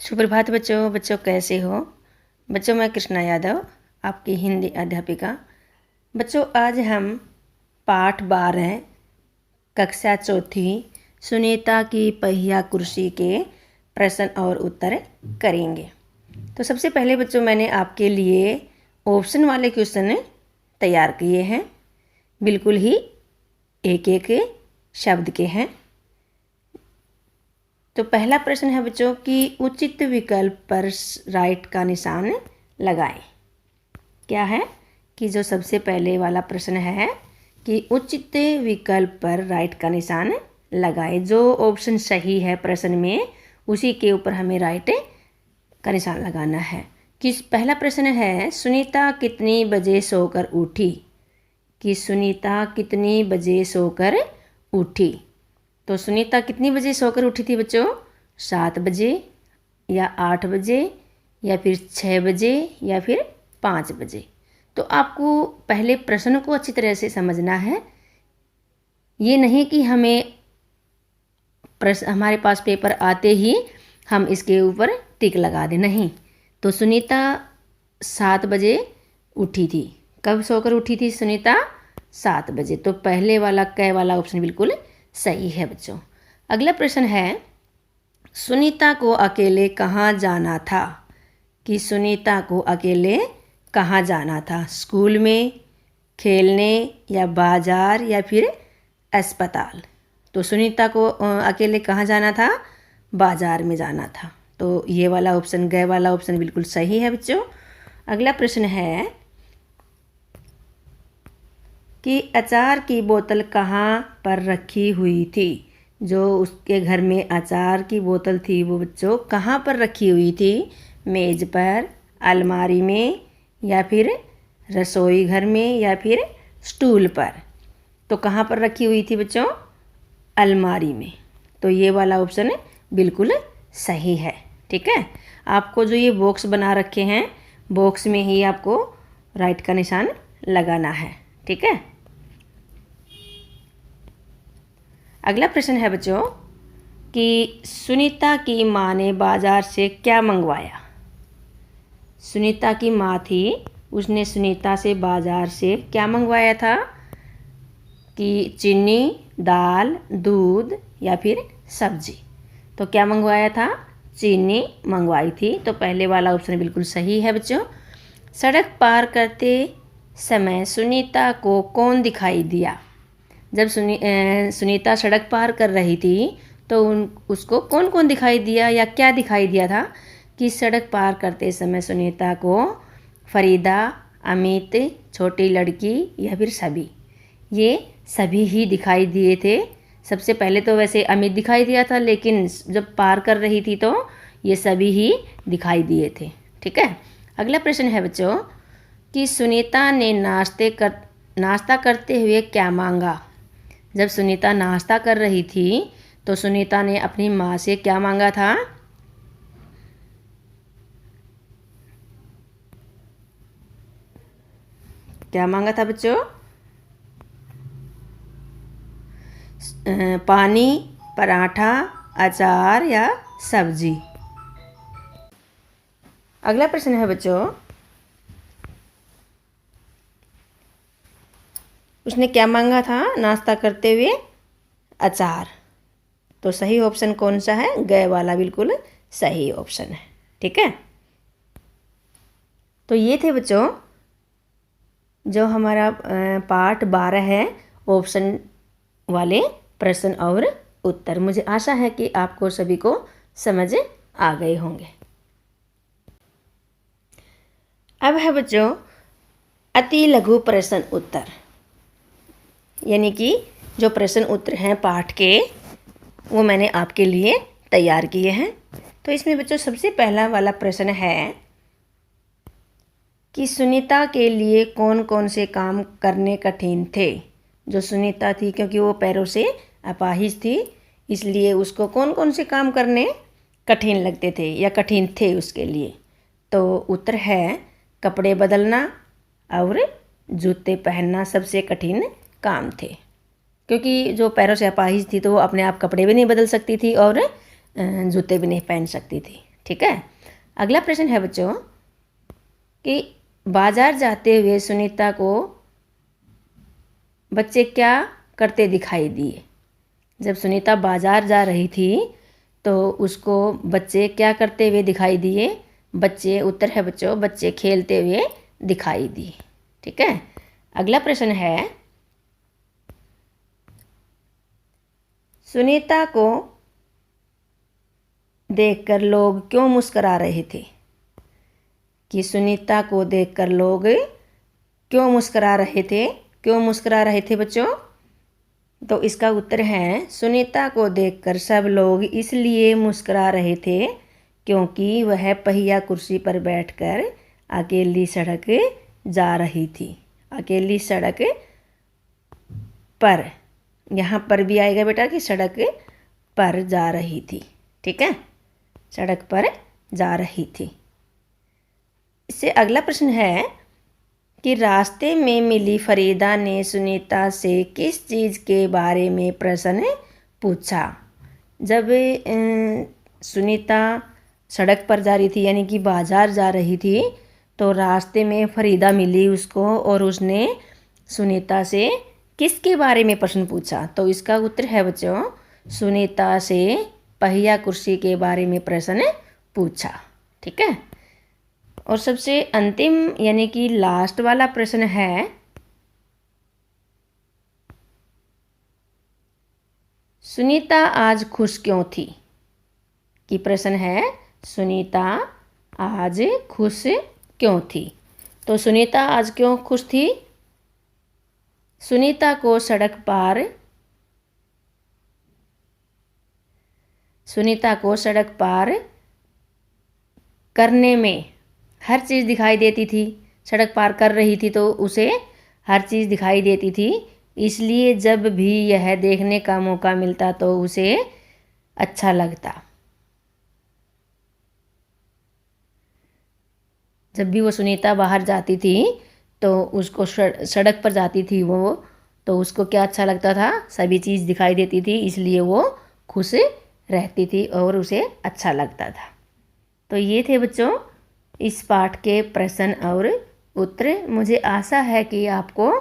सुप्रभात बच्चों। बच्चों कैसे हो? बच्चों मैं कृष्णा यादव, आपकी हिंदी अध्यापिका। बच्चों आज हम पाठ 12 कक्षा चौथी सुनीता की पहिया कुर्सी के प्रश्न और उत्तर करेंगे। तो सबसे पहले बच्चों मैंने आपके लिए ऑप्शन वाले क्वेश्चन तैयार किए हैं, बिल्कुल ही एक एक शब्द के हैं। तो पहला प्रश्न है बच्चों कि उचित विकल्प पर राइट का निशान लगाएं। क्या है कि जो सबसे पहले वाला प्रश्न है कि उचित विकल्प पर राइट का निशान लगाएं। जो ऑप्शन सही है प्रश्न में उसी के ऊपर हमें राइट का निशान लगाना है। कि पहला प्रश्न है सुनीता कितनी बजे सोकर उठी। कि सुनीता कितनी बजे सोकर उठी। तो सुनीता कितनी बजे सोकर उठी थी बच्चों? 7 बजे या 8 बजे या फिर 6 बजे या फिर 5 बजे। तो आपको पहले प्रश्न को अच्छी तरह से समझना है। ये नहीं कि हमारे पास पेपर आते ही हम इसके ऊपर टिक लगा दें, नहीं। तो सुनीता 7 बजे उठी थी। कब सोकर उठी थी सुनीता? 7 बजे। तो पहले वाला क वाला ऑप्शन बिल्कुल सही है बच्चों। अगला प्रश्न है सुनीता को अकेले कहाँ जाना था। कि सुनीता को अकेले कहाँ जाना था? स्कूल में, खेलने या बाजार या फिर अस्पताल। तो सुनीता को अकेले कहाँ जाना था? बाजार में जाना था। तो ये वाला ऑप्शन ग वाला ऑप्शन बिल्कुल सही है बच्चों। अगला प्रश्न है कि अचार की बोतल कहाँ पर रखी हुई थी। जो उसके घर में अचार की बोतल थी वो बच्चों कहाँ पर रखी हुई थी? मेज़ पर, अलमारी में या फिर रसोई घर में या फिर स्टूल पर। तो कहाँ पर रखी हुई थी बच्चों? अलमारी में। तो ये वाला ऑप्शन बिल्कुल सही है। ठीक है, आपको जो ये बॉक्स बना रखे हैं बॉक्स में ही आपको राइट का निशान लगाना है। ठीक है। अगला प्रश्न है बच्चों कि सुनीता की माँ ने बाजार से क्या मंगवाया। सुनीता की माँ थी, उसने सुनीता से बाजार से क्या मंगवाया था? कि चीनी, दाल, दूध या फिर सब्जी। तो क्या मंगवाया था? चीनी मंगवाई थी। तो पहले वाला ऑप्शन बिल्कुल सही है बच्चों। सड़क पार करते समय सुनीता को कौन दिखाई दिया। जब सुनीता सड़क पार कर रही थी तो उसको कौन कौन दिखाई दिया या क्या दिखाई दिया था? कि सड़क पार करते समय सुनीता को फरीदा, अमित, छोटी लड़की या फिर सभी, ये सभी ही दिखाई दिए थे। सबसे पहले तो वैसे अमित दिखाई दिया था, लेकिन जब पार कर रही थी तो ये सभी ही दिखाई दिए थे। ठीक है। अगला प्रश्न है बच्चों कि सुनीता ने नाश्ता करते हुए क्या मांगा। जब सुनीता नाश्ता कर रही थी तो सुनीता ने अपनी माँ से क्या मांगा था? क्या मांगा था बच्चों? पानी, पराठा, अचार या सब्जी। अगला प्रश्न है बच्चों उसने क्या मांगा था नाश्ता करते हुए? अचार। तो सही ऑप्शन कौन सा है? ग वाला बिल्कुल सही ऑप्शन है। ठीक है। तो ये थे बच्चों जो हमारा पाठ 12 है, ऑप्शन वाले प्रश्न और उत्तर। मुझे आशा है कि आपको सभी को समझ आ गए होंगे। अब है बच्चों अति लघु प्रश्न उत्तर, यानी कि जो प्रश्न उत्तर हैं पाठ के वो मैंने आपके लिए तैयार किए हैं। तो इसमें बच्चों सबसे पहला वाला प्रश्न है कि सुनीता के लिए कौन कौन से काम करने कठिन थे। जो सुनीता थी क्योंकि वो पैरों से अपाहिज थी, इसलिए उसको कौन कौन से काम करने कठिन लगते थे या कठिन थे उसके लिए। तो उत्तर है कपड़े बदलना और जूते पहनना सबसे कठिन काम थे, क्योंकि जो पैरों से अपाहिज थी तो वो अपने आप कपड़े भी नहीं बदल सकती थी और जूते भी नहीं पहन सकती थी। ठीक है। अगला प्रश्न है बच्चों कि बाजार जाते हुए सुनीता को बच्चे क्या करते दिखाई दिए। जब सुनीता बाजार जा रही थी तो उसको बच्चे क्या करते हुए दिखाई दिए। बच्चे, उत्तर है बच्चों, बच्चे खेलते हुए दिखाई दिए। ठीक है। अगला प्रश्न है, सुनीता को देखकर लोग क्यों मुस्करा रहे थे। कि सुनीता को देखकर लोग क्यों मुस्करा रहे थे। क्यों मुस्करा रहे थे बच्चों? तो इसका उत्तर है, सुनीता को देखकर सब लोग इसलिए मुस्करा रहे थे क्योंकि वह पहिया कुर्सी पर बैठकर अकेली सड़क जा रही थी। अकेली सड़क पर, यहाँ पर भी आएगा बेटा कि सड़क पर जा रही थी। ठीक है, सड़क पर जा रही थी। इससे अगला प्रश्न है कि रास्ते में मिली फरीदा ने सुनीता से किस चीज़ के बारे में प्रश्न पूछा। जब सुनीता सड़क पर जा रही थी यानी कि बाजार जा रही थी तो रास्ते में फरीदा मिली उसको और उसने सुनीता से किसके बारे में प्रश्न पूछा। तो इसका उत्तर है बच्चों, सुनीता से पहिया कुर्सी के बारे में प्रश्न पूछा। ठीक है। और सबसे अंतिम यानी कि लास्ट वाला प्रश्न है, सुनीता आज खुश क्यों थी। कि प्रश्न है, सुनीता आज खुश क्यों थी। तो सुनीता आज क्यों खुश थी? सुनीता को सड़क पार करने में हर चीज़ दिखाई देती थी। सड़क पार कर रही थी तो उसे हर चीज़ दिखाई देती थी, इसलिए जब भी यह देखने का मौका मिलता तो उसे अच्छा लगता। जब भी वो सुनीता बाहर जाती थी तो उसको सड़क पर जाती थी वो, तो उसको क्या अच्छा लगता था, सभी चीज़ दिखाई देती थी, इसलिए वो खुश रहती थी और उसे अच्छा लगता था। तो ये थे बच्चों इस पाठ के प्रश्न और उत्तर। मुझे आशा है कि आपको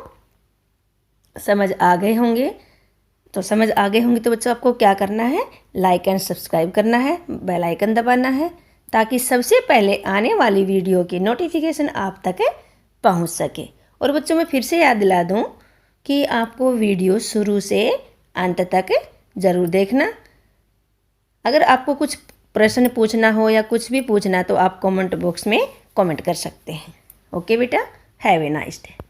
समझ आ गए होंगे। तो समझ आ गए होंगे तो बच्चों आपको क्या करना है, लाइक एंड सब्सक्राइब करना है, बेल आइकन दबाना है ताकि सबसे पहले आने वाली वीडियो की नोटिफिकेशन आप तक पहुंच सके। और बच्चों मैं फिर से याद दिला दूं कि आपको वीडियो शुरू से अंत तक ज़रूर देखना। अगर आपको कुछ प्रश्न पूछना हो या कुछ भी पूछना तो आप कमेंट बॉक्स में कमेंट कर सकते हैं। ओके बेटा, हैव ए नाइस डे।